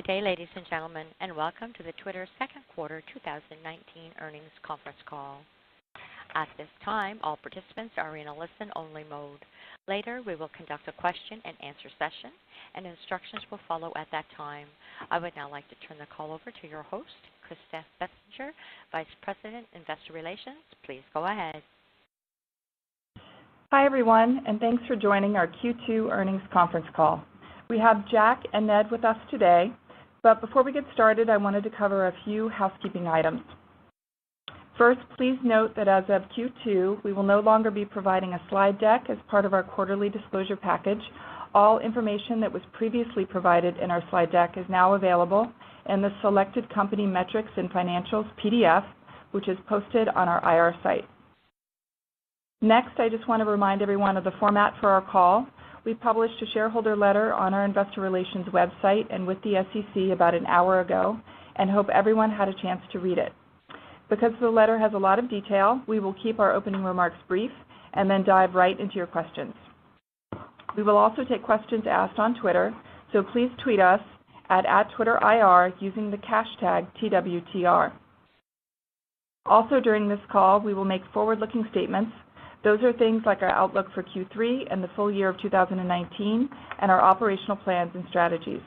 Good day, ladies and gentlemen, and welcome to the Twitter second quarter 2019 earnings conference call. At this time, all participants are in a listen-only mode. Later, we will conduct a question-and-answer session, and instructions will follow at that time. I would now like to turn the call over to your host, Krista Bessinger, Vice President, Investor Relations. Please go ahead. Hi, everyone, and thanks for joining our Q2 earnings conference call. We have Jack and Ned with us today, but before we get started, I wanted to cover a few housekeeping items. First, please note that as of Q2, we will no longer be providing a slide deck as part of our quarterly disclosure package. All information that was previously provided in our slide deck is now available in the Selected Company Metrics and Financials PDF, which is posted on our IR site. Next, I just want to remind everyone of the format for our call. We published a shareholder letter on our Investor Relations website and with the SEC about an hour ago, and hope everyone had a chance to read it. Because the letter has a lot of detail, we will keep our opening remarks brief and then dive right into your questions. We will also take questions asked on Twitter, so please tweet us at @TwitterIR using the hashtag TWTR. Also during this call, we will make forward-looking statements. Those are things like our outlook for Q3 and the full year of 2019 and our operational plans and strategies.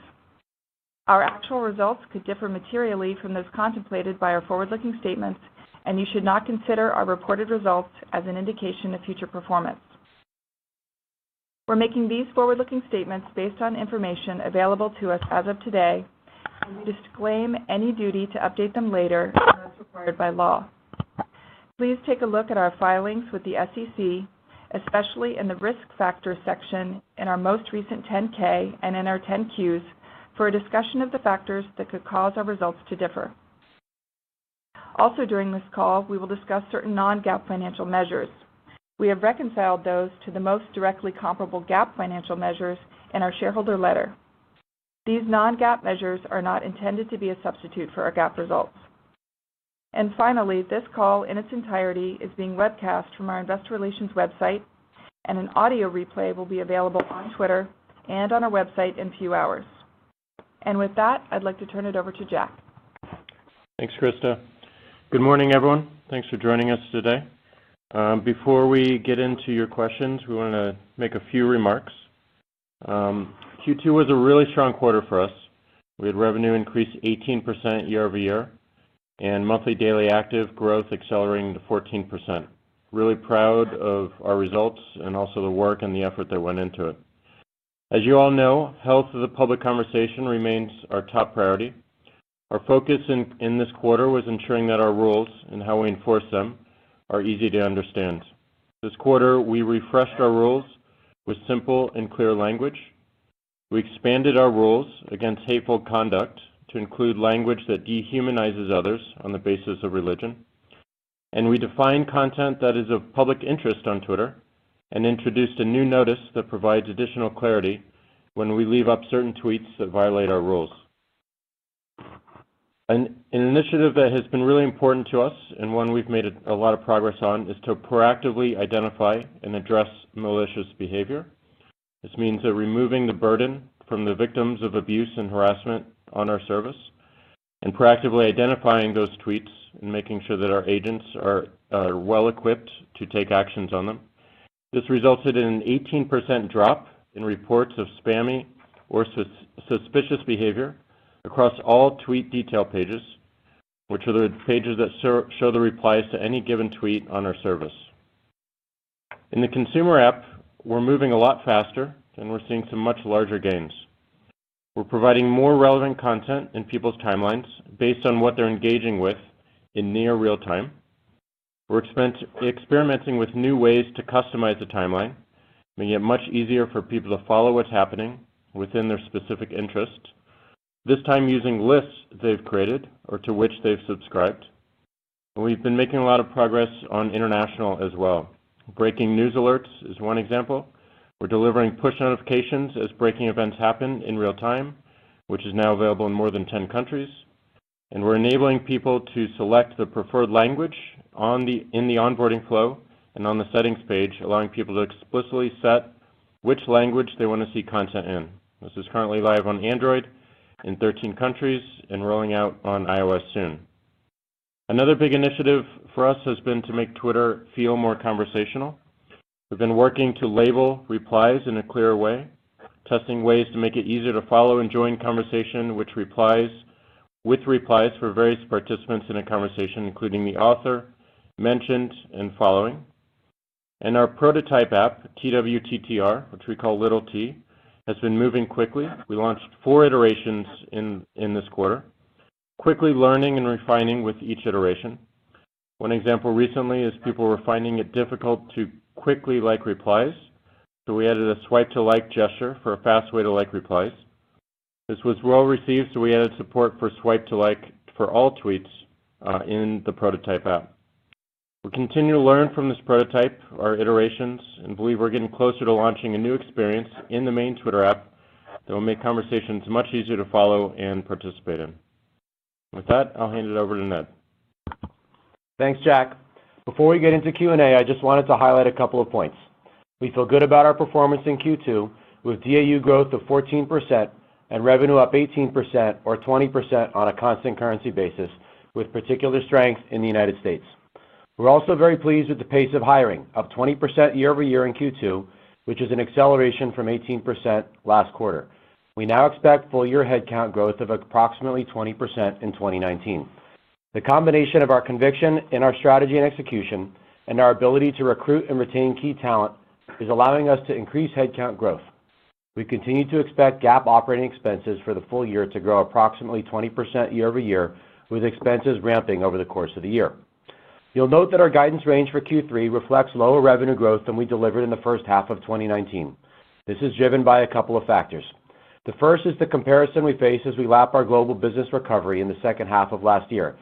Our actual results could differ materially from those contemplated by our forward-looking statements, and you should not consider our reported results as an indication of future performance. We're making these forward-looking statements based on information available to us as of today, and we disclaim any duty to update them later unless required by law. Please take a look at our filings with the SEC, especially in the Risk Factors section in our most recent 10-K and in our 10-Qs, for a discussion of the factors that could cause our results to differ. Also during this call, we will discuss certain non-GAAP financial measures. We have reconciled those to the most directly comparable GAAP financial measures in our shareholder letter. These non-GAAP measures are not intended to be a substitute for our GAAP results. And finally, this call in its entirety is being webcast from our Investor Relations website, and an audio replay will be available on Twitter and on our website in a few hours. And with that, I'd like to turn it over to Jack. Thanks, Krista. Good morning, everyone. Thanks for joining us today. Before we get into your questions, we want to make a few remarks. Q2 was a really strong quarter for us. We had revenue increase 18% year over year, and monthly daily active growth accelerating to 14%. Really proud of our results and also the work and the effort that went into it. As you all know, health of the public conversation remains our top priority. Our focus in this quarter was ensuring that our rules and how we enforce them are easy to understand. This quarter, we refreshed our rules with simple and clear language. We expanded our rules against hateful conduct to include language that dehumanizes others on the basis of religion. And we defined content that is of public interest on Twitter and introduced a new notice that provides additional clarity when we leave up certain tweets that violate our rules. An initiative that has been really important to us and one we've made a lot of progress on is to proactively identify and address malicious behavior. This means that removing the burden from the victims of abuse and harassment on our service, and proactively identifying those tweets and making sure that our agents are well equipped to take actions on them. This resulted in an 18% drop in reports of spammy or suspicious behavior across all tweet detail pages, which are the pages that show the replies to any given tweet on our service. In the consumer app, we're moving a lot faster and we're seeing some much larger gains. We're providing more relevant content in people's timelines based on what they're engaging with in near real time. We're experimenting with new ways to customize the timeline, making it much easier for people to follow what's happening within their specific interest, this time using lists they've created or to which they've subscribed. And we've been making a lot of progress on international as well. Breaking news alerts is one example. We're delivering push notifications as breaking events happen in real time, which is now available in more than 10 countries. And we're enabling people to select the preferred language in the onboarding flow and on the settings page, allowing people to explicitly set which language they want to see content in. This is currently live on Android, in 13 countries and rolling out on iOS soon. Another big initiative for us has been to make Twitter feel more conversational. We've been working to label replies in a clearer way, testing ways to make it easier to follow and join conversation with replies for various participants in a conversation, including the author, mentioned, and following. And our prototype app, TWTTR, which we call Little T, has been moving quickly. We launched 4 iterations in this quarter, quickly learning and refining with each iteration. One example recently is people were finding it difficult to quickly like replies, so we added a swipe to like gesture for a fast way to like replies. This was well received, so we added support for swipe to like for all tweets in the prototype app. We continue to learn from this prototype, our iterations, and believe we're getting closer to launching a new experience in the main Twitter app that will make conversations much easier to follow and participate in. With that, I'll hand it over to Ned. Thanks, Jack. Before we get into Q&A, I just wanted to highlight a couple of points. We feel good about our performance in Q2 with DAU growth of 14% and revenue up 18% or 20% on a constant currency basis, with particular strength in the United States. We're also very pleased with the pace of hiring, up 20% year over year in Q2, which is an acceleration from 18% last quarter. We now expect full year headcount growth of approximately 20% in 2019. The combination of our conviction in our strategy and execution and our ability to recruit and retain key talent is allowing us to increase headcount growth. We continue to expect GAAP operating expenses for the full year to grow approximately 20% year over year, with expenses ramping over the course of the year. You'll note that our guidance range for Q3 reflects lower revenue growth than we delivered in the first half of 2019. This is driven by a couple of factors. The first is the comparison we face as we lap our global business recovery in the second half of last year.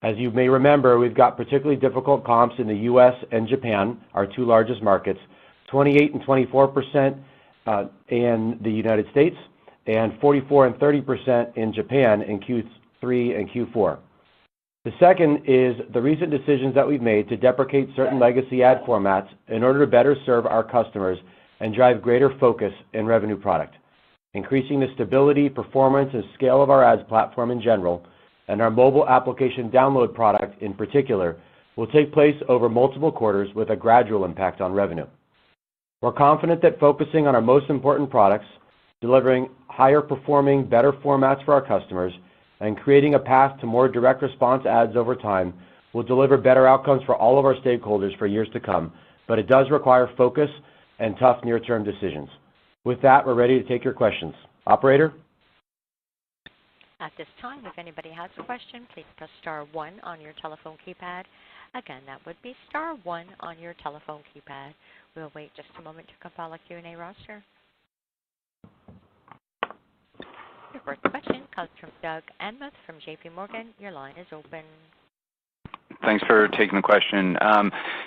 As you may remember, we've got particularly difficult comps in the US and Japan, our 2 largest markets, 28 and 24% in the United States, and 44 and 30% in Japan in Q3 and Q4. The second is the recent decisions that we've made to deprecate certain legacy ad formats in order to better serve our customers and drive greater focus in revenue product. Increasing the stability, performance, and scale of our ads platform in general, and our mobile application download product in particular, will take place over multiple quarters with a gradual impact on revenue. We're confident that focusing on our most important products, delivering higher performing, better formats for our customers, and creating a path to more direct response ads over time will deliver better outcomes for all of our stakeholders for years to come, but it does require focus and tough near-term decisions. With that, we're ready to take your questions. Operator? At this time, if anybody has a question, please press star 1 on your telephone keypad. Again, that would be star 1 on your telephone keypad. We'll wait just a moment to compile a Q&A roster. Your first question comes from Doug Anmuth from J.P. Morgan. Your line is open. Thanks for taking the question.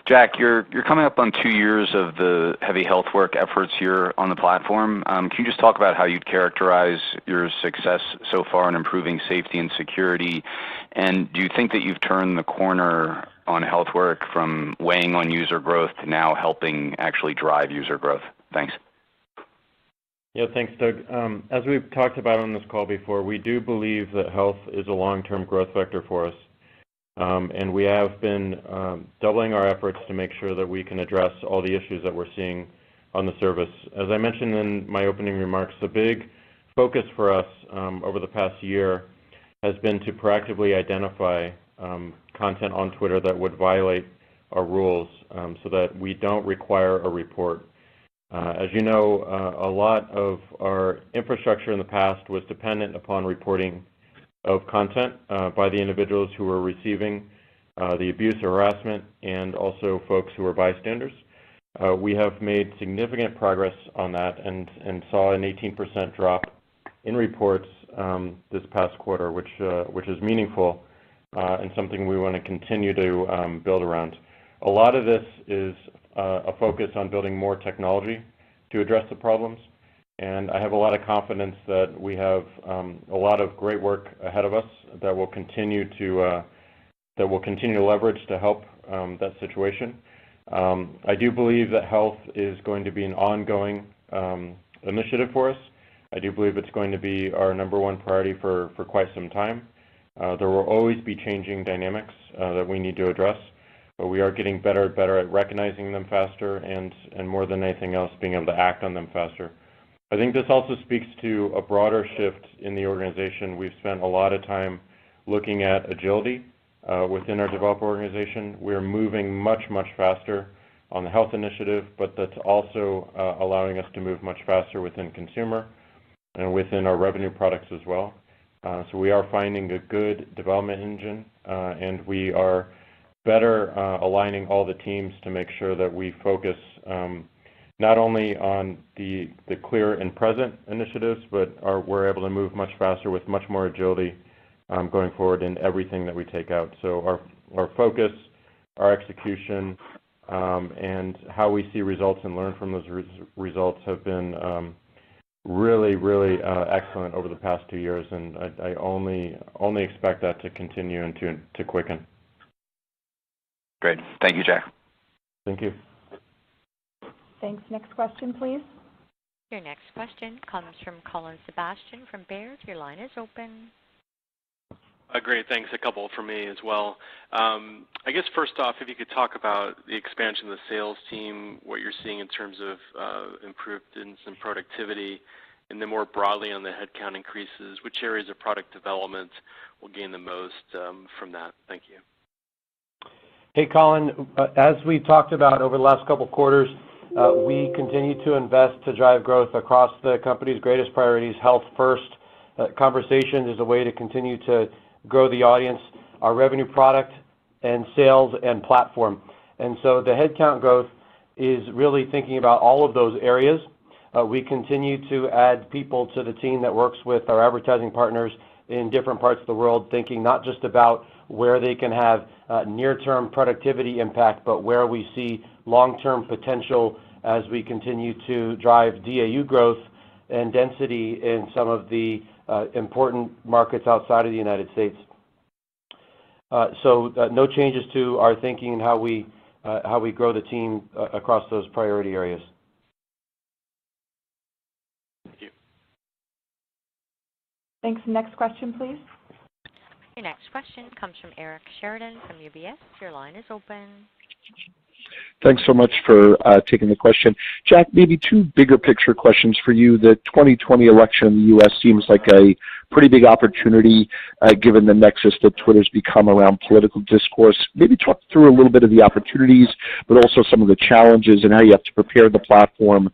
Jack, you're coming up on 2 years of the heavy health work efforts here on the platform. Can you just talk about how you'd characterize your success so far in improving safety and security? And do you think that you've turned the corner on health work from weighing on user growth to now helping actually drive user growth? Thanks. Yeah, thanks, Doug. As we've talked about on this call before, we do believe that health is a long-term growth vector for us. And we have been doubling our efforts to make sure that we can address all the issues that we're seeing on the service. As I mentioned in my opening remarks, the big focus for us over the past year has been to proactively identify content on Twitter that would violate our rules so that we don't require a report. As you know, a lot of our infrastructure in the past was dependent upon reporting of content by the individuals who were receiving the abuse or harassment, and also folks who were bystanders. We have made significant progress on that and saw an 18% drop in reports this past quarter, which is meaningful and something we want to continue to build around. A lot of this is a focus on building more technology to address the problems, and I have a lot of confidence that we have a lot of great work ahead of us that will continue to leverage to help that situation. I do believe that health is going to be an ongoing initiative for us. I do believe it's going to be our #1 priority for quite some time. There will always be changing dynamics that we need to address, but we are getting better and better at recognizing them faster and more than anything else, being able to act on them faster. I think this also speaks to a broader shift in the organization. We've spent a lot of time looking at agility within our developer organization. We're moving much, much faster on the health initiative, but that's also allowing us to move much faster within consumer and within our revenue products as well. So we are finding a good development engine, and we are better aligning all the teams to make sure that we focus not only on the clear and present initiatives, but we're able to move much faster with much more agility going forward in everything that we take out. So our focus, our execution, and how we see results and learn from those results have been really, really excellent over the past 2 years, and I only expect that to continue and to quicken. Great. Thank you, Jack. Thank you. Thanks. Next question, please. Your next question comes from Colin Sebastian from Baird. Your line is open. Great, thanks. A couple from me as well. I guess first off, if you could talk about the expansion of the sales team, what you're seeing in terms of improvements in productivity, and then more broadly on the headcount increases, which areas of product development will gain the most from that? Thank you. Hey, Colin. As we talked about over the last couple of quarters, we continue to invest to drive growth across the company's greatest priorities. Health first. Conversations is a way to continue to grow the audience, our revenue product, and sales and platform. And so the headcount growth is really thinking about all of those areas. We continue to add people to the team that works with our advertising partners in different parts of the world, thinking not just about where they can have near-term productivity impact, but where we see long-term potential as we continue to drive DAU growth and density in some of the important markets outside of the United States. So no changes to our thinking and how we grow the team across those priority areas. Thank you. Thanks. Next question, please. Your next question comes from Eric Sheridan from UBS. Your line is open. Thanks so much for taking the question. Jack, maybe two bigger picture questions for you. The 2020 election in the U.S. seems like a pretty big opportunity given the nexus that Twitter's become around political discourse. Maybe talk through a little bit of the opportunities, but also some of the challenges and how you have to prepare the platform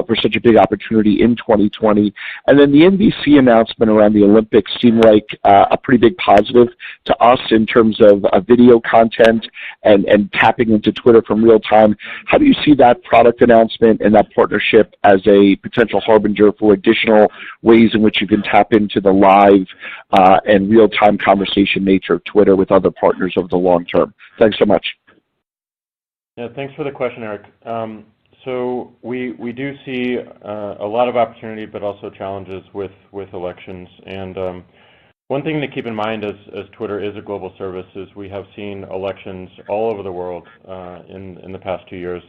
for such a big opportunity in 2020. And then the NBC announcement around the Olympics seemed like a pretty big positive to us in terms of video content and tapping into Twitter from real time. How do you see that product announcement and that partnership as a potential harbinger for additional ways in which you can tap into the live and real-time conversation nature of Twitter with other partners over the long term? Thanks so much. Yeah, thanks for the question, Eric. So we do see a lot of opportunity, but also challenges with elections. And one thing to keep in mind as Twitter is a global service is we have seen elections all over the world in the past 2 years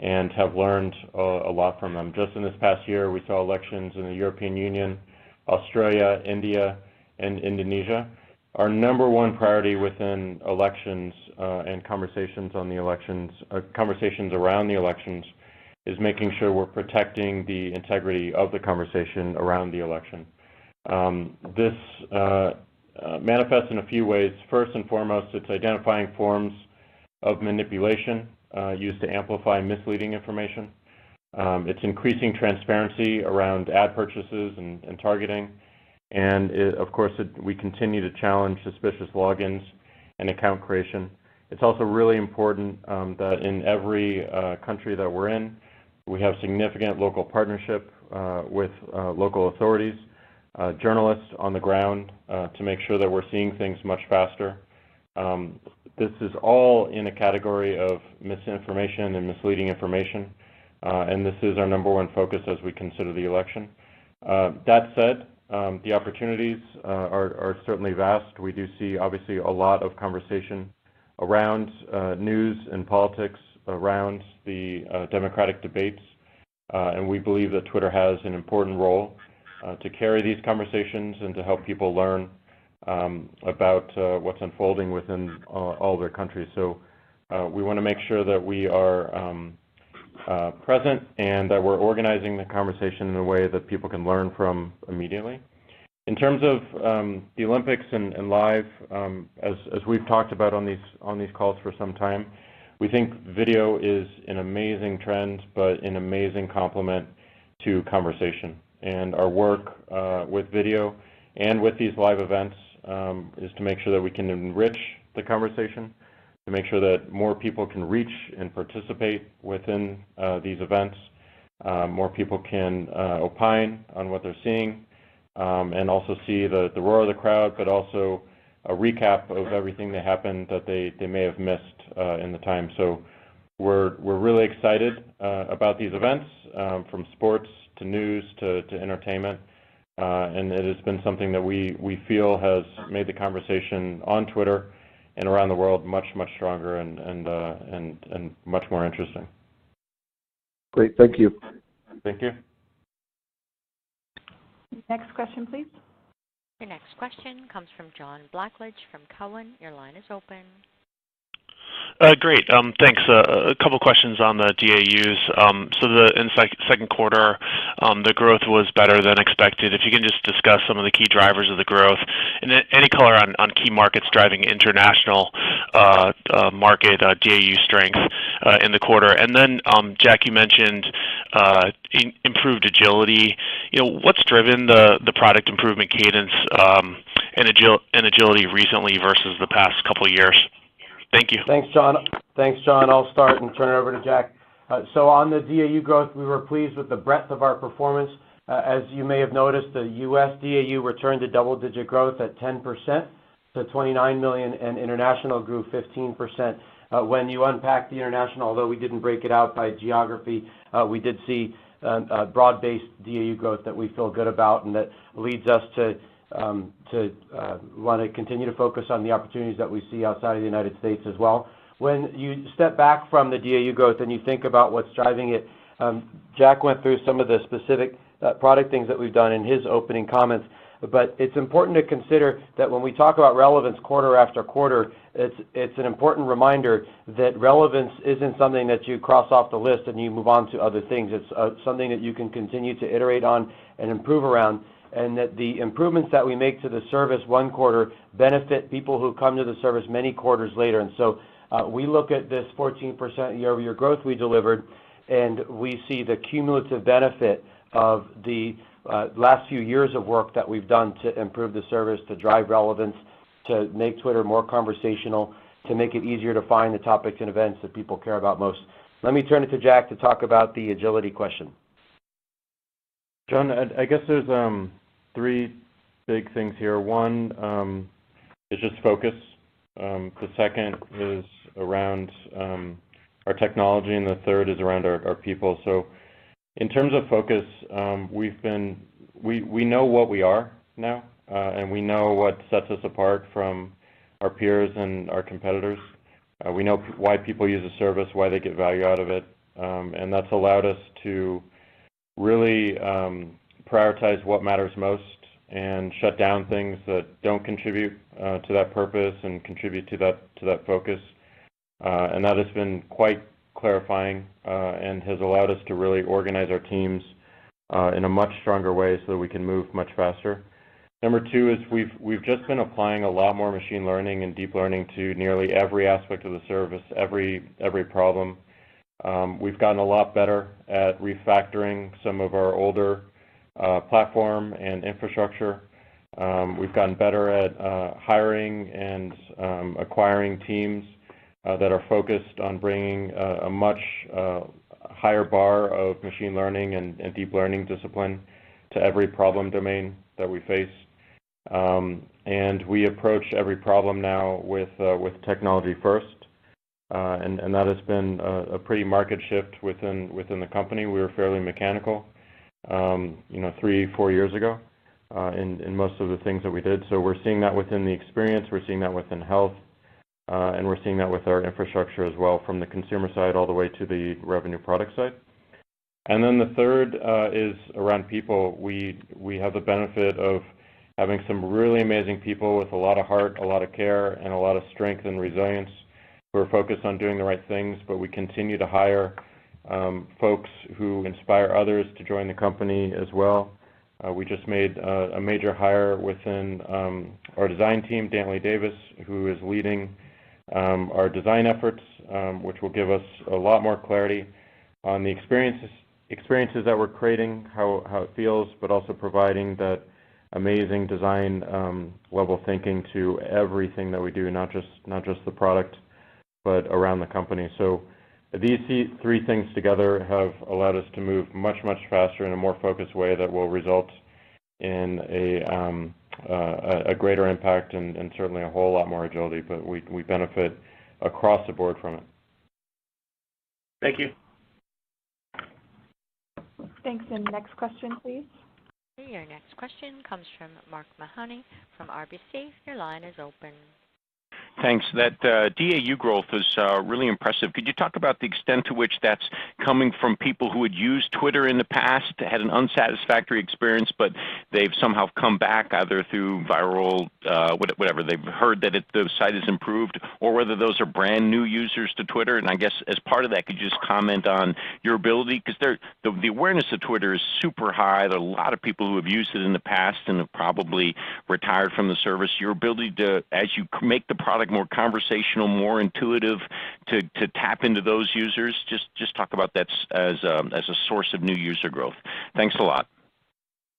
and have learned a lot from them. Just in this past year, we saw elections in the European Union, Australia, India, and Indonesia. Our #1 priority within elections and conversations on the elections, conversations around the elections, is making sure we're protecting the integrity of the conversation around the election. This manifests in a few ways. First and foremost, it's identifying forms of manipulation used to amplify misleading information. It's increasing transparency around ad purchases and targeting. And of course, we continue to challenge suspicious logins and account creation. It's also really important that in every country that we're in, we have significant local partnership with local authorities, journalists on the ground to make sure that we're seeing things much faster. This is all in a category of misinformation and misleading information, and this is our #1 focus as we consider the election. That said, the opportunities are certainly vast. We do see, obviously, a lot of conversation around news and politics, around the democratic debates, and we believe that Twitter has an important role to carry these conversations and to help people learn about what's unfolding within all their countries. So we want to make sure that we are present and that we're organizing the conversation in a way that people can learn from immediately. In terms of the Olympics and live, as we've talked about on these calls for some time, we think video is an amazing trend, but an amazing complement to conversation. And our work with video and with these live events is to make sure that we can enrich the conversation, to make sure that more people can reach and participate within these events, more people can opine on what they're seeing, and also see the roar of the crowd, but also a recap of everything that happened that they may have missed in the time. So we're really excited about these events, from sports to news to entertainment, and it has been something that we feel has made the conversation on Twitter and around the world much stronger and much more interesting. Great, thank you. Thank you. Next question, please. Your next question comes from John Blackledge from Cowen. Your line is open. Great. Thanks. A couple questions on the DAUs. So in second quarter, the growth was better than expected. If you can just discuss some of the key drivers of the growth, and any color on key markets driving international market DAU strength in the quarter. And then, Jack, you mentioned improved agility. What's driven the product improvement cadence and agility recently versus the past couple of years? Thank you. Thanks, John. I'll start and turn it over to Jack. So on the DAU growth, we were pleased with the breadth of our performance. As you may have noticed, the U.S. DAU returned to double-digit growth at 10% to 29 million, and international grew 15%. When you unpack the international, although we didn't break it out by geography, we did see broad-based DAU growth that we feel good about, and that leads us to want to continue to focus on the opportunities that we see outside of the United States as well. When you step back from the DAU growth and you think about what's driving it, Jack went through some of the specific product things that we've done in his opening comments, but it's important to consider that when we talk about relevance quarter after quarter, it's an important reminder that relevance isn't something that you cross off the list and you move on to other things. It's something that you can continue to iterate on and improve around, and that the improvements that we make to the service one quarter benefit people who come to the service many quarters later. And so we look at this 14% year-over-year growth we delivered, and we see the cumulative benefit of the last few years of work that we've done to improve the service, to drive relevance, to make Twitter more conversational, to make it easier to find the topics and events that people care about most. Let me turn it to Jack to talk about the agility question. John, I guess there's three big things here. One is just focus. The second is around our technology, and the third is around our people. So in terms of focus, we know what we are now, and we know what sets us apart from our peers and our competitors. We know why people use the service, why they get value out of it, and that's allowed us to really prioritize what matters most and shut down things that don't contribute to that purpose and contribute to that focus. And that has been quite clarifying and has allowed us to really organize our teams in a much stronger way so that we can move much faster. Number two is we've just been applying a lot more machine learning and deep learning to nearly every aspect of the service, every problem. We've gotten a lot better at refactoring some of our older platform and infrastructure. We've gotten better at hiring and acquiring teams that are focused on bringing a much higher bar of machine learning and deep learning discipline to every problem domain that we face. And we approach every problem now with technology first. And that has been a pretty marked shift within the company. We were fairly mechanical, 3-4 years ago, in most of the things that we did. So we're seeing that within the experience, we're seeing that within health, and we're seeing that with our infrastructure as well, from the consumer side all the way to the revenue product side. And then the third is around people. We have the benefit of having some really amazing people with a lot of heart, a lot of care, and a lot of strength and resilience who are focused on doing the right things, but we continue to hire folks who inspire others to join the company as well. We just made a major hire within our design team, Dantley Davis, who is leading our design efforts, which will give us a lot more clarity on the experiences that we're creating, how it feels, but also providing that amazing design level thinking to everything that we do, not just the product, but around the company. So these three things together have allowed us to move much faster in a more focused way that will result in a greater impact and certainly a whole lot more agility, but we benefit across the board from it. Thank you. Thanks. And next question, please. Your next question comes from Mark Mahaney from RBC. Your line is open. Thanks. That DAU growth is really impressive. Could you talk about the extent to which that's coming from people who had used Twitter in the past, had an unsatisfactory experience, but they've somehow come back either through viral, whatever, they've heard that the site has improved, or whether those are brand new users to Twitter? And I guess as part of that, could you just comment on your ability, because the awareness of Twitter is super high. There are a lot of people who have used it in the past and have probably retired from the service. Your ability to, as you make the product more conversational, more intuitive, to tap into those users, just talk about that as a source of new user growth. Thanks a lot.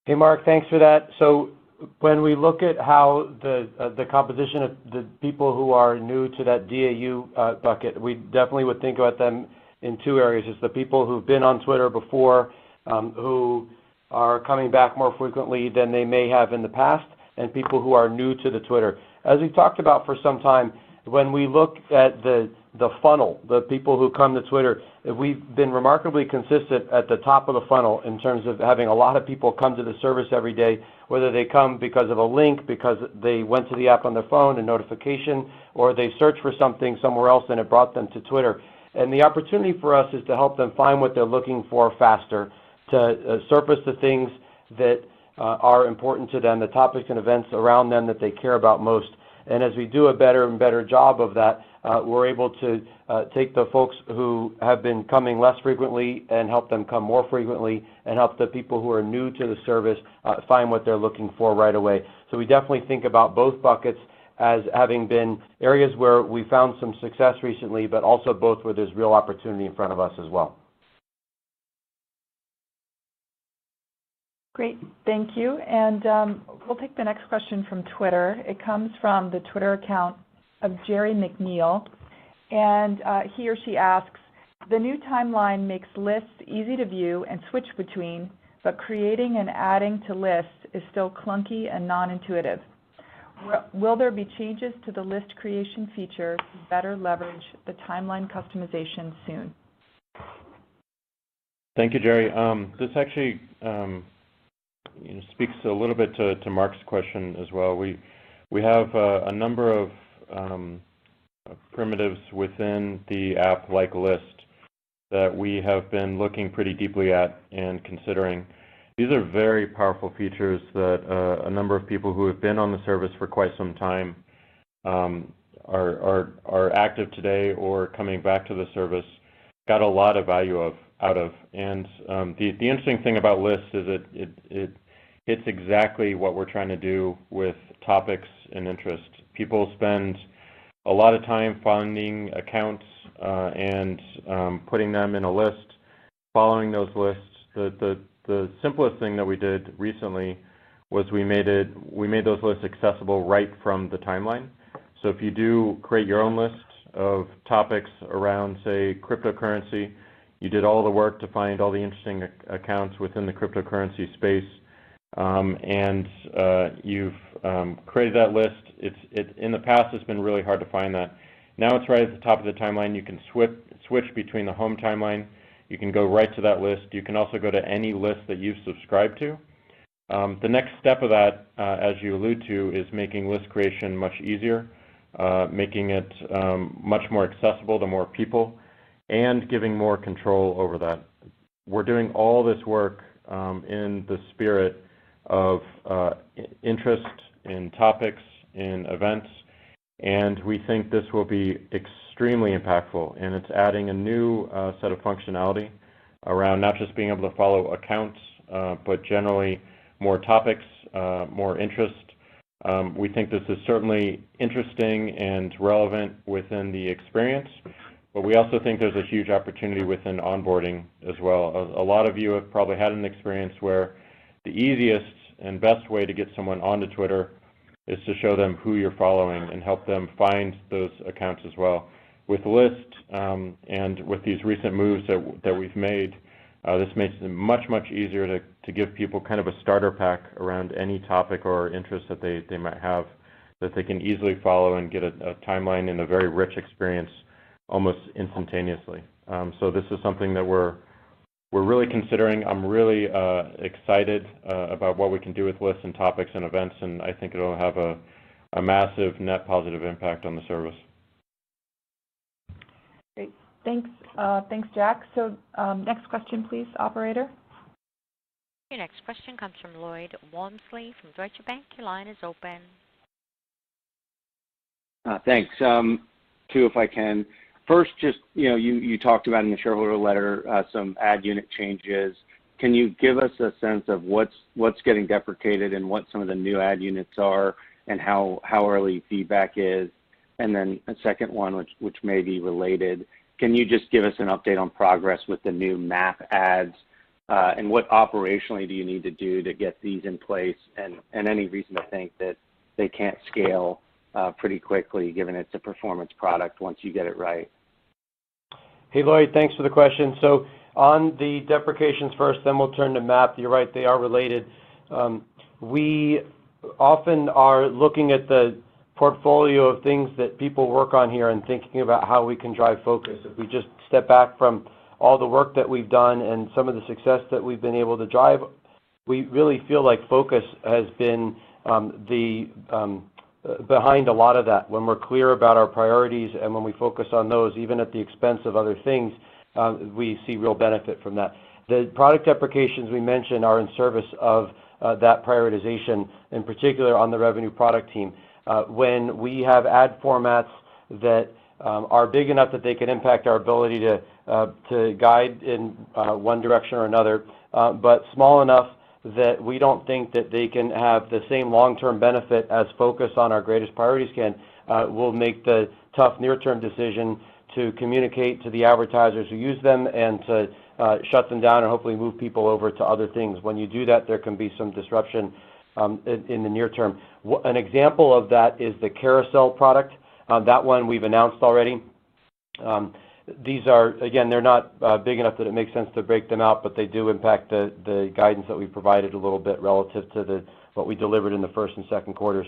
Hey, Mark, thanks for that. So when we look at how the composition of the people who are new to that DAU bucket, we definitely would think about them in two areas. It's the people who've been on Twitter before, who are coming back more frequently than they may have in the past, and people who are new to the Twitter. As we've talked about for some time, when we look at the funnel, the people who come to Twitter, we've been remarkably consistent at the top of the funnel in terms of having a lot of people come to the service every day, whether they come because of a link, because they went to the app on their phone, a notification, or they searched for something somewhere else and it brought them to Twitter. And the opportunity for us is to help them find what they're looking for faster, to surface the things that are important to them, the topics and events around them that they care about most. And as we do a better and better job of that, we're able to take the folks who have been coming less frequently and help them come more frequently, and help the people who are new to the service find what they're looking for right away. So we definitely think about both buckets as having been areas where we found some success recently, but also both where there's real opportunity in front of us as well. Great, thank you. And we'll take the next question from Twitter. It comes from the Twitter account of Jerry McNeil, and he or she asks, the new timeline makes lists easy to view and switch between, but creating and adding to lists is still clunky and non-intuitive. Will there be changes to the list creation feature to better leverage the timeline customization soon? Thank you, Jerry. This actually speaks a little bit to Mark's question as well. We have a number of primitives within the app, like List, that we have been looking pretty deeply at and considering. These are very powerful features that a number of people who have been on the service for quite some time are active today or coming back to the service got a lot of value out of. And the interesting thing about List is it hits exactly what we're trying to do with topics and interest. People spend a lot of time finding accounts and putting them in a list, following those lists. The simplest thing that we did recently was we made those lists accessible right from the timeline. So if you do create your own list of topics around, say, cryptocurrency, you did all the work to find all the interesting accounts within the cryptocurrency space, and you've created that list. In the past, it's been really hard to find that. Now it's right at the top of the timeline. You can switch between the home timeline. You can go right to that list. You can also go to any list that you've subscribed to. The next step of that, as you allude to, is making list creation much easier, making it much more accessible to more people, and giving more control over that. we're doing all this work in the spirit of interest in topics, in events, and we think this will be extremely impactful, and it's adding a new set of functionality around not just being able to follow accounts, but generally more topics, more interest. We think this is certainly interesting and relevant within the experience, but we also think there's a huge opportunity within onboarding as well. A lot of you have probably had an experience where the easiest and best way to get someone onto Twitter is to show them who you're following and help them find those accounts as well. With List and with these recent moves that we've made, this makes it much, much easier to give people kind of a starter pack around any topic or interest that they might have, that they can easily follow and get a timeline and a very rich experience almost instantaneously. So this is something that we're really considering. I'm really excited about what we can do with lists and topics and events, and I think it'll have a massive net positive impact on the service. Great. Thanks, Jack. So next question, please, operator. Your next question comes from Lloyd Walmsley from Deutsche Bank. Your line is open. Thanks. Two, if I can. First, just, you talked about in the shareholder letter some ad unit changes. Can you give us a sense of what's getting deprecated and what some of the new ad units are and how early feedback is? And then a second one, which may be related, can you just give us an update on progress with the new MAP ads and what operationally do you need to do to get these in place and any reason to think that they can't scale pretty quickly given it's a performance product once you get it right? Hey, Lloyd, thanks for the question. So on the deprecations first, then we'll turn to MAP. You're right, they are related. We often are looking at the portfolio of things that people work on here and thinking about how we can drive focus. If we just step back from all the work that we've done and some of the success that we've been able to drive, we really feel like focus has been behind a lot of that. When we're clear about our priorities and when we focus on those, even at the expense of other things, we see real benefit from that. The product deprecations we mentioned are in service of that prioritization, in particular on the revenue product team. When we have ad formats that are big enough that they can impact our ability to guide in one direction or another, but small enough that we don't think that they can have the same long-term benefit as focus on our greatest priorities can, we'll make the tough near-term decision to communicate to the advertisers who use them and to shut them down and hopefully move people over to other things. When you do that, there can be some disruption in the near term. An example of that is the carousel product. That one we've announced already. These are, again, they're not big enough that it makes sense to break them out, but they do impact the guidance that we provided a little bit relative to what we delivered in the first and second quarters.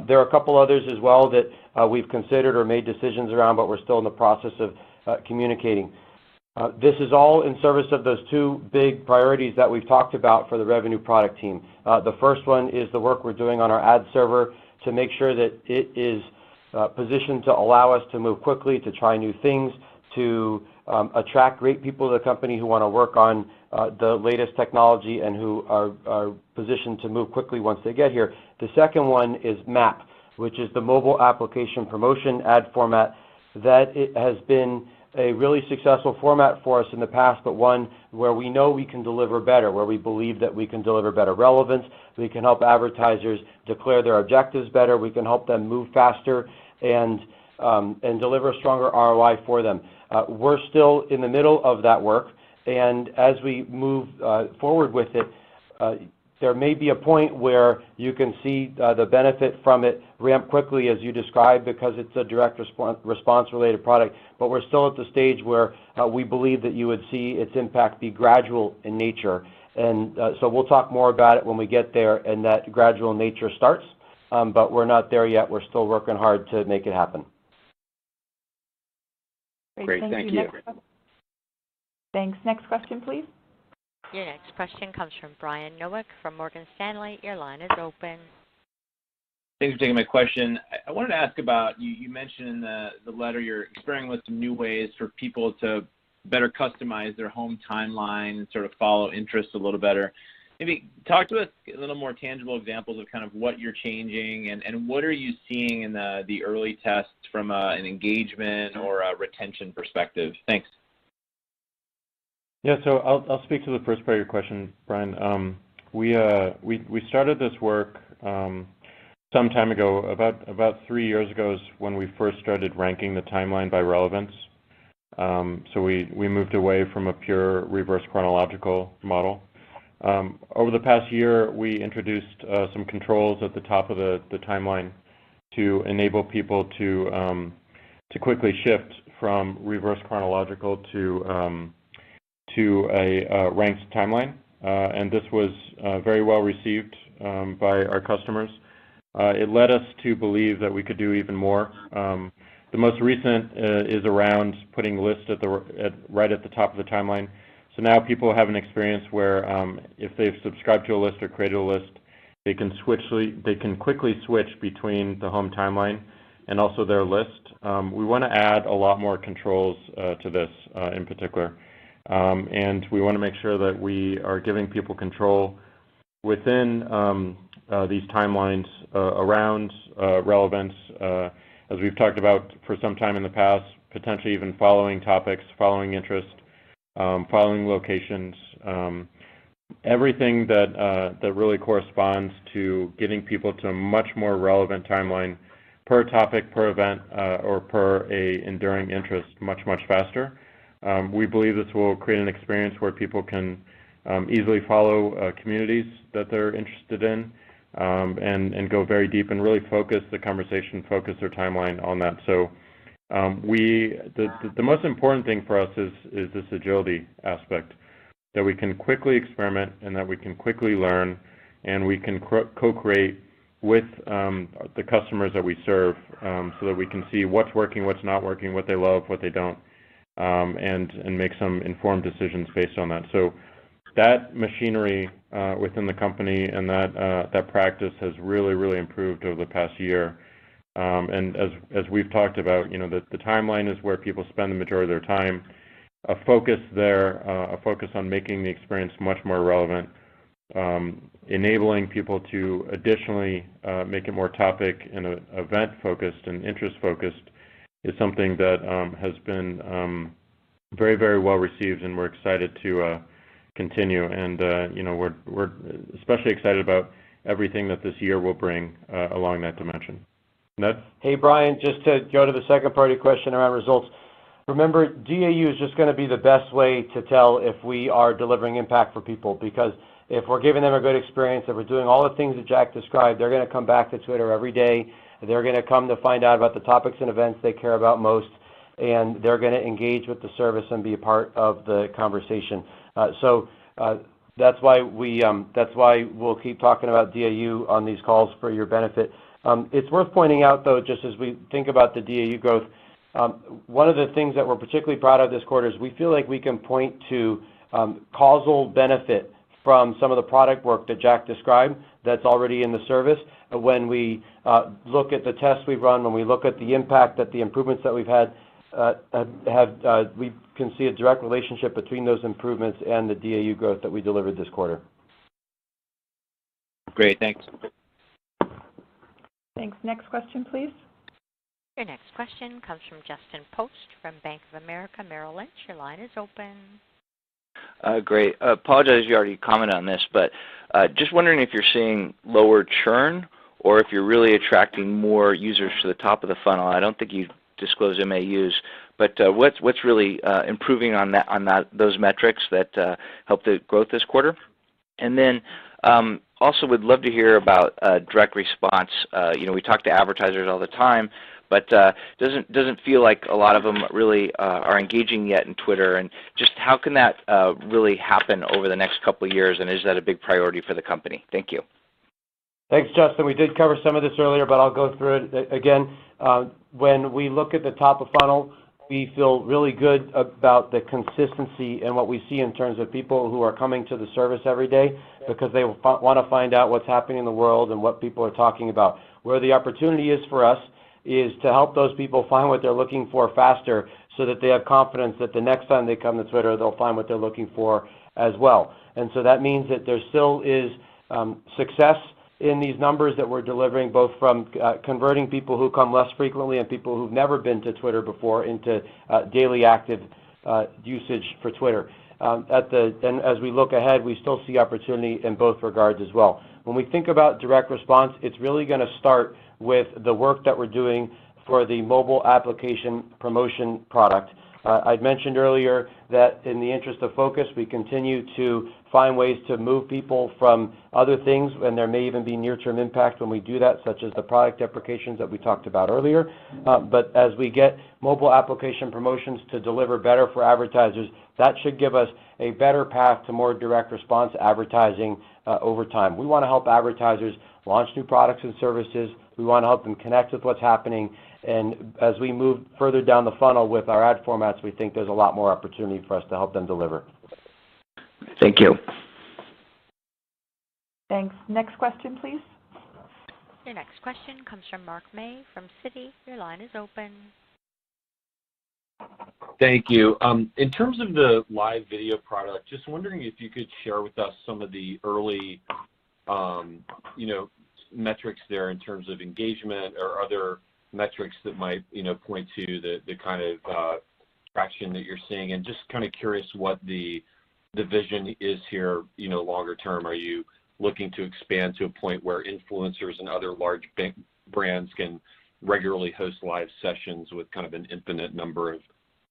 There are a couple others as well that we've considered or made decisions around, but we're still in the process of communicating. This is all in service of those two big priorities that we've talked about for the revenue product team. The first one is the work we're doing on our ad server to make sure that it is positioned to allow us to move quickly, to try new things, to attract great people to the company who want to work on the latest technology and who are positioned to move quickly once they get here. The second one is MAP, which is the mobile application promotion ad format that it has been a really successful format for us in the past, but one where we know we can deliver better, where we believe that we can deliver better relevance, we can help advertisers declare their objectives better, we can help them move faster and deliver a stronger ROI for them. We're still in the middle of that work, and as we move forward with it, there may be a point where you can see the benefit from it ramp quickly as you described because it's a direct response related product, but we're still at the stage where we believe that you would see its impact be gradual in nature. And so we'll talk more about it when we get there and that gradual nature starts, but we're not there yet. We're still working hard to make it happen. Great, thank you. Thanks. Next question, please. Your next question comes from Brian Nowak from Morgan Stanley. Your line is open. Thanks for taking my question. I wanted to ask about, you mentioned in the letter you're experimenting with some new ways for people to better customize their home timeline and sort of follow interests a little better. Maybe talk to us a little more tangible examples of kind of what you're changing and what are you seeing in the early tests from an engagement or a retention perspective. Thanks. Yeah, so I'll speak to the first part of your question, Brian. We started this work some time ago. About 3 years ago is when we first started ranking the timeline by relevance. So we moved away from a pure reverse chronological model. Over the past year, we introduced some controls at the top of the timeline to enable people to quickly shift from reverse chronological to a ranked timeline, and this was very well received by our customers. It led us to believe that we could do even more. The most recent is around putting lists right at the top of the timeline. So now people have an experience where if they've subscribed to a list or created a list, they can quickly switch between the home timeline and also their list. We want to add a lot more controls to this in particular. And we want to make sure that we are giving people control within these timelines around relevance, as we've talked about for some time in the past, potentially even following topics, following interest, following locations, everything that really corresponds to getting people to a much more relevant timeline per topic, per event, or per a enduring interest much faster. We believe this will create an experience where people can easily follow communities that they're interested in and go very deep and really focus the conversation, focus their timeline on that. So the most important thing for us is this agility aspect, that we can quickly experiment and that we can quickly learn and we can co-create with the customers that we serve so that we can see what's working, what's not working, what they love, what they don't, and make some informed decisions based on that. So that machinery within the company and that practice has really improved over the past year. And as we've talked about, the timeline is where people spend the majority of their time. A focus on making the experience much more relevant, enabling people to additionally make it more topic and event focused and interest focused is something that has been very well received, and we're excited to continue. And we're especially excited about everything that this year will bring along that dimension. Ned? Hey, Brian, just to go to the second part of your question around results. Remember, DAU is just going to be the best way to tell if we are delivering impact for people, because if we're giving them a good experience, if we're doing all the things that Jack described, they're going to come back to Twitter every day. They're going to come to find out about the topics and events they care about most, and they're going to engage with the service and be a part of the conversation. So that's why we'll keep talking about DAU on these calls for your benefit. It's worth pointing out, though, just as we think about the DAU growth, one of the things that we're particularly proud of this quarter is we feel like we can point to causal benefit from some of the product work that Jack described that's already in the service. When we look at the tests we've run, when we look at the impact that the improvements that we've had, we can see a direct relationship between those improvements and the DAU growth that we delivered this quarter. Great, thanks. Thanks. Next question, please. Your next question comes from Justin Post from Bank of America Merrill Lynch. Your line is open. Great. Apologize if you already commented on this, but just wondering if you're seeing lower churn or if you're really attracting more users to the top of the funnel. I don't think you disclose MAUs, but what's really improving on those metrics that helped the growth this quarter? And then also would love to hear about direct response. We talk to advertisers all the time, but doesn't feel like a lot of them really are engaging yet in Twitter. And just how can that really happen over the next couple of years, and is that a big priority for the company? Thank you. Thanks, Justin. We did cover some of this earlier, but I'll go through it again. When we look at the top of funnel, we feel really good about the consistency and what we see in terms of people who are coming to the service every day because they want to find out what's happening in the world and what people are talking about. Where the opportunity is for us is to help those people find what they're looking for faster so that they have confidence that the next time they come to Twitter, they'll find what they're looking for as well. And so that means that there still is success in these numbers that we're delivering, both from converting people who come less frequently and people who've never been to Twitter before into daily active usage for Twitter. And as we look ahead, we still see opportunity in both regards as well. When we think about direct response, it's really going to start with the work that we're doing for the mobile application promotion product. I'd mentioned earlier that in the interest of focus, we continue to find ways to move people from other things, and there may even be near-term impact when we do that, such as the product deprecations that we talked about earlier. But as we get mobile application promotions to deliver better for advertisers, that should give us a better path to more direct response advertising over time. We want to help advertisers launch new products and services. We want to help them connect with what's happening. And as we move further down the funnel with our ad formats, we think there's a lot more opportunity for us to help them deliver. Thank you. Thanks. Next question, please. Your next question comes from Mark May from Citi. Your line is open. Thank you. In terms of the live video product, just wondering if you could share with us some of the early, metrics there in terms of engagement or other metrics that might, point to the kind of traction that you're seeing, and just kind of curious what the vision is here, longer term. Are you looking to expand to a point where influencers and other large brands can regularly host live sessions with kind of an infinite number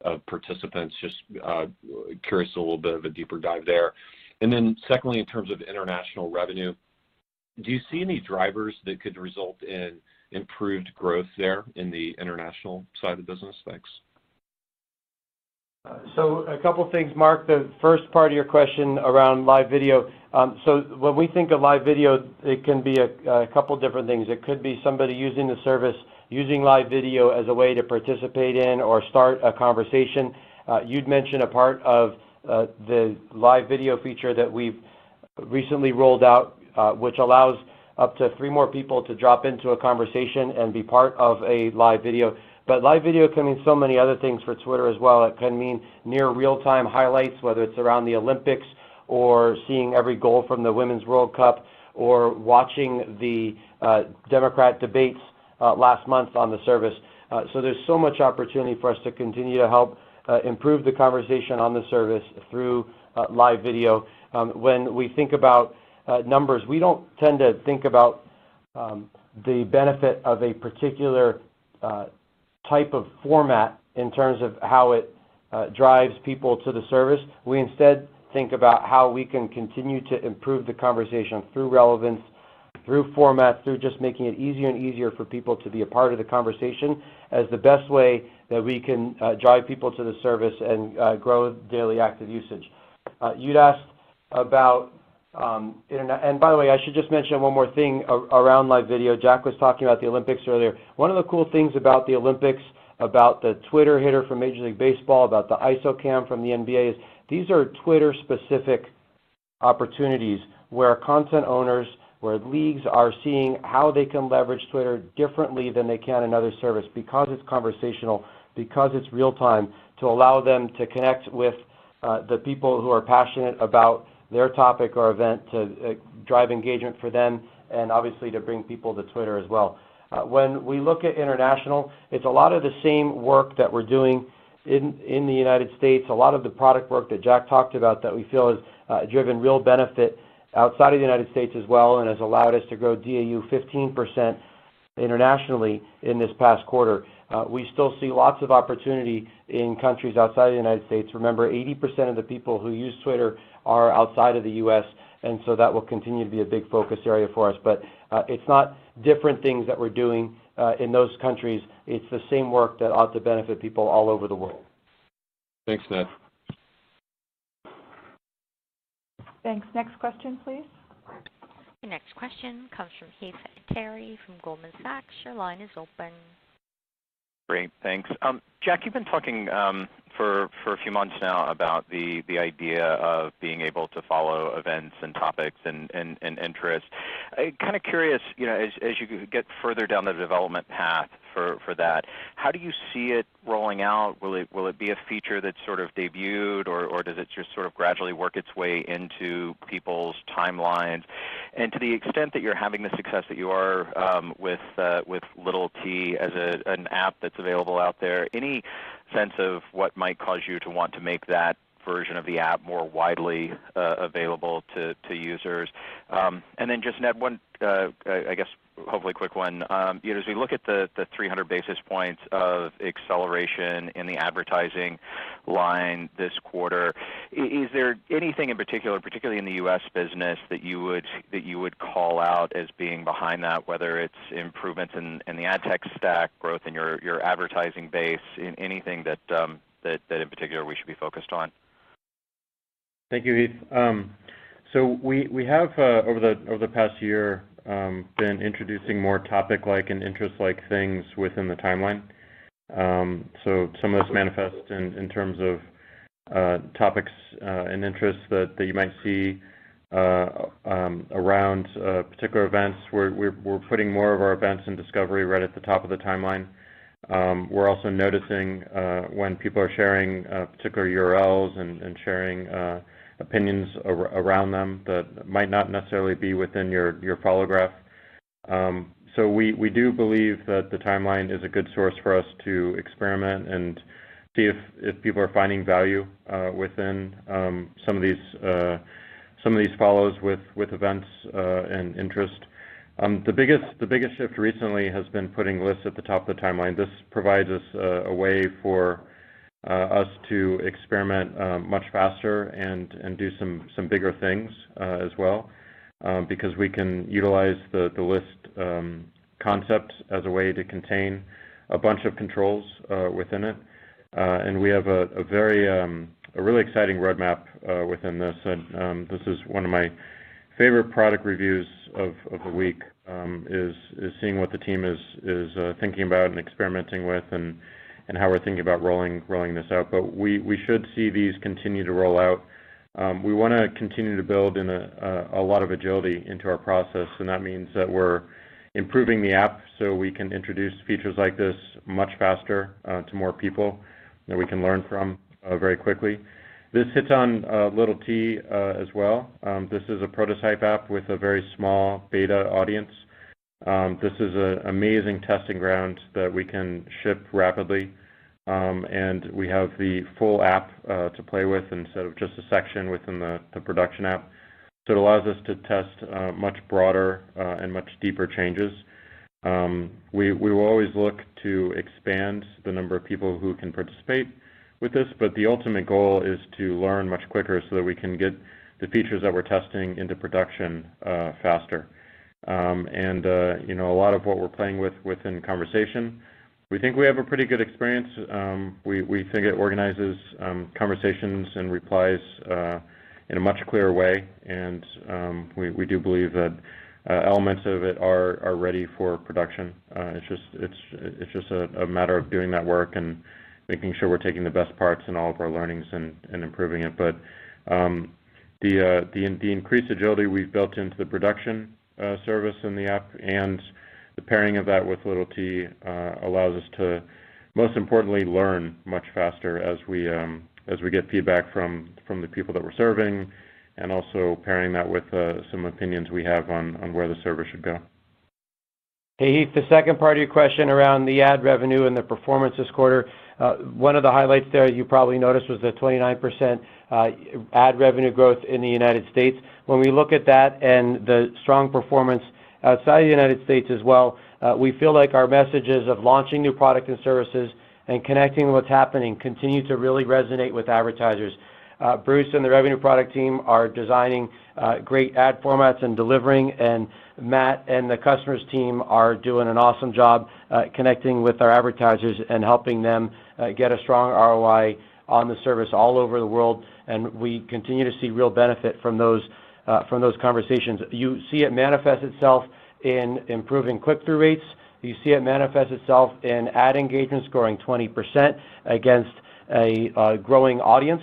of participants? Just curious, a little bit of a deeper dive there. And then secondly, in terms of international revenue, do you see any drivers that could result in improved growth there in the international side of the business? Thanks. So a couple things, Mark. The first part of your question around live video. So when we think of live video, it can be a couple different things. It could be somebody using the service, using live video as a way to participate in or start a conversation. You'd mentioned a part of the live video feature that we've recently rolled out, which allows up to 3 more people to drop into a conversation and be part of a live video. But live video can mean so many other things for Twitter as well. It can mean near real-time highlights, whether it's around the Olympics or seeing every goal from the Women's World Cup or watching the Democrat debates last month on the service. So there's so much opportunity for us to continue to help improve the conversation on the service through live video. When we think about numbers, we don't tend to think about the benefit of a particular type of format in terms of how it drives people to the service. We instead think about how we can continue to improve the conversation through relevance, through formats, through just making it easier and easier for people to be a part of the conversation as the best way that we can drive people to the service and grow daily active usage. You'd asked about internet, and by the way, I should just mention one more thing around live video. Jack was talking about the Olympics earlier. One of the cool things about the Olympics, about the Twitter hitter from Major League Baseball, about the ISOCAM from the NBA is these are Twitter-specific opportunities where content owners, where leagues are seeing how they can leverage Twitter differently than they can another service because it's conversational, because it's real-time, to allow them to connect with the people who are passionate about their topic or event, to drive engagement for them, and obviously to bring people to Twitter as well. When we look at international, it's a lot of the same work that we're doing in the United States, a lot of the product work that Jack talked about that we feel has driven real benefit outside of the United States as well, and has allowed us to grow DAU 15% internationally in this past quarter. We still see lots of opportunity in countries outside of the United States. Remember, 80% of the people who use Twitter are outside of the U.S., and so that will continue to be a big focus area for us. But it's not different things that we're doing in those countries. It's the same work that ought to benefit people all over the world. Thanks, Ned. Thanks. Next question, please. The next question comes from Heath Terry from Goldman Sachs. Your line is open. Great, thanks. Jack, you've been talking for a few months now about the idea of being able to follow events and topics and interests. Kind of curious, as you get further down the development path for that. How do you see it rolling out? Will it be a feature that's sort of debuted, or does it just sort of gradually work its way into people's timelines? And to the extent that you're having the success that you are with Little T as an app that's available out there, any sense of what might cause you to want to make that version of the app more widely available to users? And then just Ned, one, I guess, hopefully quick one. As we look at the 300 basis points of acceleration in the advertising line this quarter, is there anything in particular, particularly in the U.S. business, that you would call out as being behind that, whether it's improvements in the ad tech stack, growth in your advertising base, anything that in particular we should be focused on? Thank you, Heath. So we have over the past year been introducing more topic-like and interest-like things within the timeline. So some of this manifests in terms of topics and interests that you might see around particular events. We're putting more of our events and discovery right at the top of the timeline. We're also noticing when people are sharing particular URLs and sharing opinions around them that might not necessarily be within your follow graph. So we do believe that the timeline is a good source for us to experiment and see if people are finding value within some of these follows with events and interest. The biggest shift recently has been putting lists at the top of the timeline. This provides us a way for us to experiment much faster and do some bigger things as well, because we can utilize the list concept as a way to contain a bunch of controls within it. And we have a really exciting roadmap within this. And this is one of my favorite product reviews of the week, is seeing what the team is thinking about and experimenting with, and how we're thinking about rolling this out. But we should see these continue to roll out. We want to continue to build in a lot of agility into our process, and that means that we're improving the app so we can introduce features like this much faster to more people that we can learn from very quickly. This hits on Little T as well. This is a prototype app with a very small beta audience. This is an amazing testing ground that we can ship rapidly, and we have the full app to play with instead of just a section within the production app. So it allows us to test much broader and much deeper changes. We will always look to expand the number of people who can participate with this, but the ultimate goal is to learn much quicker so that we can get the features that we're testing into production faster. And a lot of what we're playing with within conversation, we think we have a pretty good experience. We think it organizes conversations and replies in a much clearer way, and we do believe that elements of it are ready for production. It's just a matter of doing that work and making sure we're taking the best parts in all of our learnings and improving it. But the increased agility we've built into the production service in the app, and the pairing of that with Little T allows us to, most importantly, learn much faster as we get feedback from the people that we're serving, and also pairing that with some opinions we have on where the service should go. Hey, Heath, the second part of your question around the ad revenue and the performance this quarter, one of the highlights there you probably noticed was the 29% ad revenue growth in the United States. When we look at that and the strong performance outside the United States as well, we feel like our messages of launching new product and services and connecting what's happening continue to really resonate with advertisers. Bruce and the revenue product team are designing great ad formats and delivering, and Matt and the customers team are doing an awesome job connecting with our advertisers and helping them get a strong ROI on the service all over the world, and we continue to see real benefit from those conversations. You see it manifest itself in improving click-through rates. You see it manifest itself in ad engagement scoring 20% against a growing audience.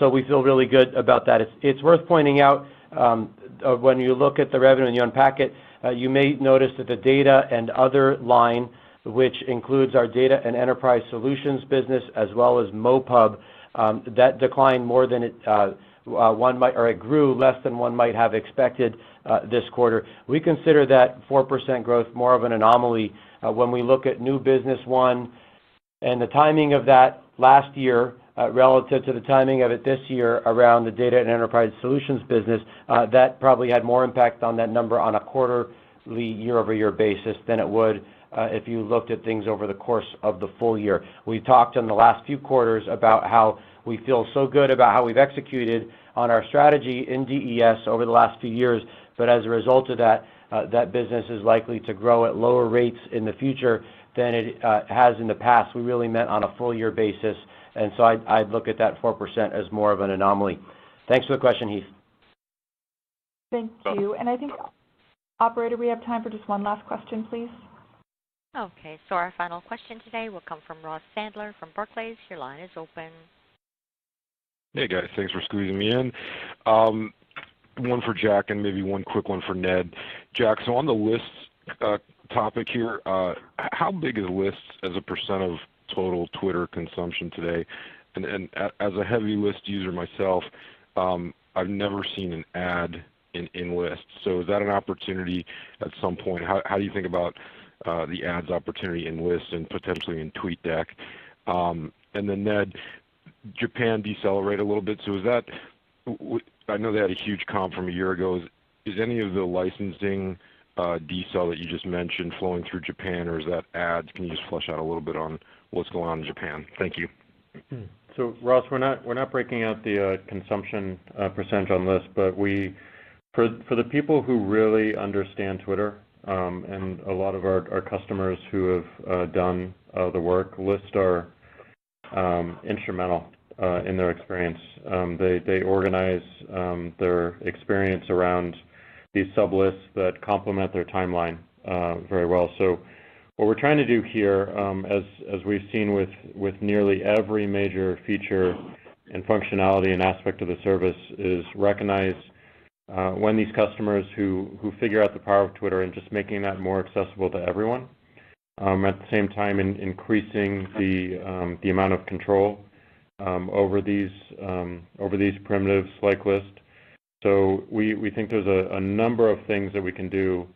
So we feel really good about that. It's worth pointing out when you look at the revenue and you unpack it, you may notice that the data and other line, which includes our data and enterprise solutions business as well as MoPub, that declined more than it grew less than one might have expected this quarter. We consider that 4% growth more of an anomaly when we look at new business won and the timing of that last year relative to the timing of it this year around the data and enterprise solutions business. That probably had more impact on that number on a quarterly year-over-year basis than it would if you looked at things over the course of the full year. We talked in the last few quarters about how we feel so good about how we've executed on our strategy in DES over the last few years, but as a result of that, that business is likely to grow at lower rates in the future than it has in the past. We really meant on a full year basis, and so I'd look at that 4% as more of an anomaly. Thanks for the question, Heath. Thank you. And I think, operator, we have time for just one last question, please. Okay, so our final question today will come from Ross Sandler from Barclays. Your line is open. Hey guys, thanks for squeezing me in. One for Jack and maybe one quick one for Ned. Jack, so on the lists topic here, how big is lists as a percent of total Twitter consumption today? And as a heavy list user myself, I've never seen an ad in lists. So is that an opportunity at some point? How do you think about the ads opportunity in lists and potentially in TweetDeck? And then Ned, Japan decelerate a little bit. So is that, I know they had a huge comp from a year ago. Is any of the licensing decel that you just mentioned flowing through Japan, or is that ads? Can you just flesh out a little bit on what's going on in Japan? Thank you. So Ross, we're not breaking out the consumption percentage on lists, but for the people who really understand Twitter, and a lot of our customers who have done the work, lists are instrumental in their experience. They organize their experience around these sublists that complement their timeline very well. So what we're trying to do here, as we've seen with nearly every major feature and functionality and aspect of the service, is recognize when these customers who figure out the power of Twitter and just making that more accessible to everyone, at the same time increasing the amount of control over these primitives like list. So we think there's a number of things that we can do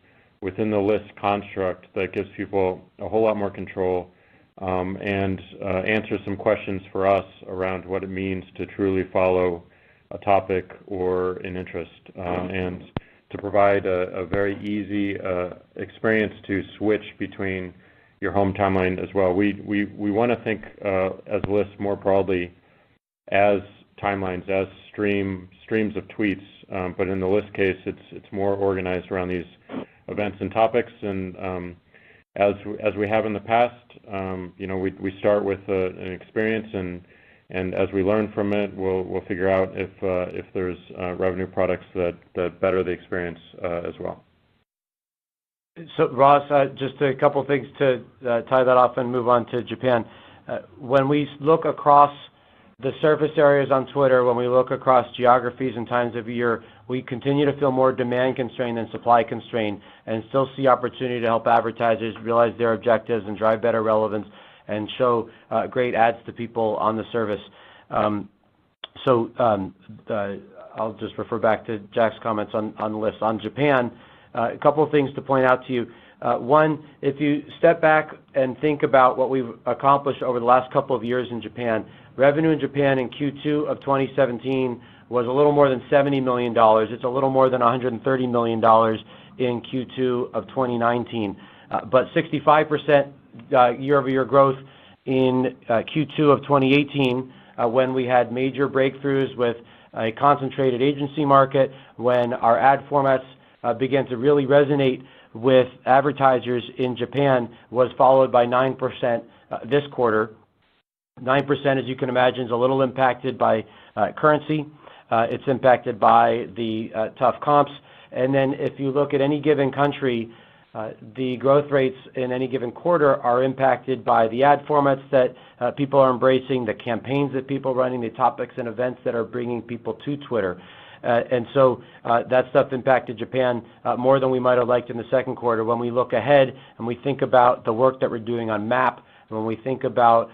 within the list construct that gives people a whole lot more control and answer some questions for us around what it means to truly follow a topic or an interest, and to provide a very easy experience to switch between your home timeline as well. We want to think as lists more broadly as timelines, as streams of tweets, but in the list case, it's more organized around these events and topics. And as we have in the past, we start with an experience, and as we learn from it, we'll figure out if there's revenue products that better the experience as well. So Ross, just a couple things to tie that off and move on to Japan. When we look across the surface areas on Twitter, when we look across geographies and times of year, we continue to feel more demand constrained than supply constrained, and still see opportunity to help advertisers realize their objectives and drive better relevance and show great ads to people on the service. I'll just refer back to Jack's comments on the list. On Japan, a couple of things to point out to you. One, if you step back and think about what we've accomplished over the last couple of years in Japan, revenue in Japan in Q2 of 2017 was a little more than $70 million. It's a little more than $130 million in Q2 of 2019. But 65% year-over-year growth in Q2 of 2018 when we had major breakthroughs with a concentrated agency market, when our ad formats began to really resonate with advertisers in Japan, was followed by 9% this quarter. 9%, as you can imagine, is a little impacted by currency. It's impacted by the tough comps. And then if you look at any given country, the growth rates in any given quarter are impacted by the ad formats that people are embracing, the campaigns that people are running, the topics and events that are bringing people to Twitter. And so that stuff impacted Japan more than we might have liked in the second quarter. When we look ahead and we think about the work that we're doing on MAP, when we think about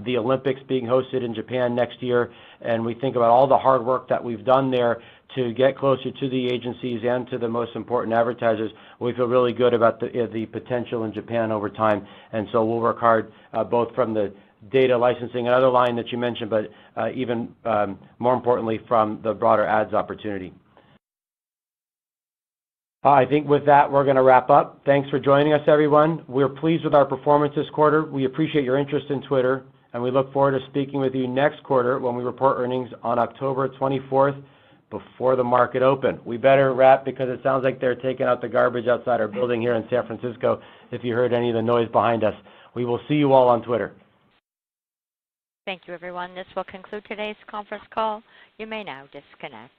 the Olympics being hosted in Japan next year, and we think about all the hard work that we've done there to get closer to the agencies and to the most important advertisers, we feel really good about the potential in Japan over time. And so we'll work hard both from the data licensing and other line that you mentioned, but even more importantly from the broader ads opportunity. I think with that, we're going to wrap up. Thanks for joining us, everyone. We're pleased with our performance this quarter. We appreciate your interest in Twitter, and we look forward to speaking with you next quarter when we report earnings on October 24th before the market open. We better wrap because it sounds like they're taking out the garbage outside our building here in San Francisco if you heard any of the noise behind us. We will see you all on Twitter. Thank you, everyone. This will conclude today's conference call. You may now disconnect.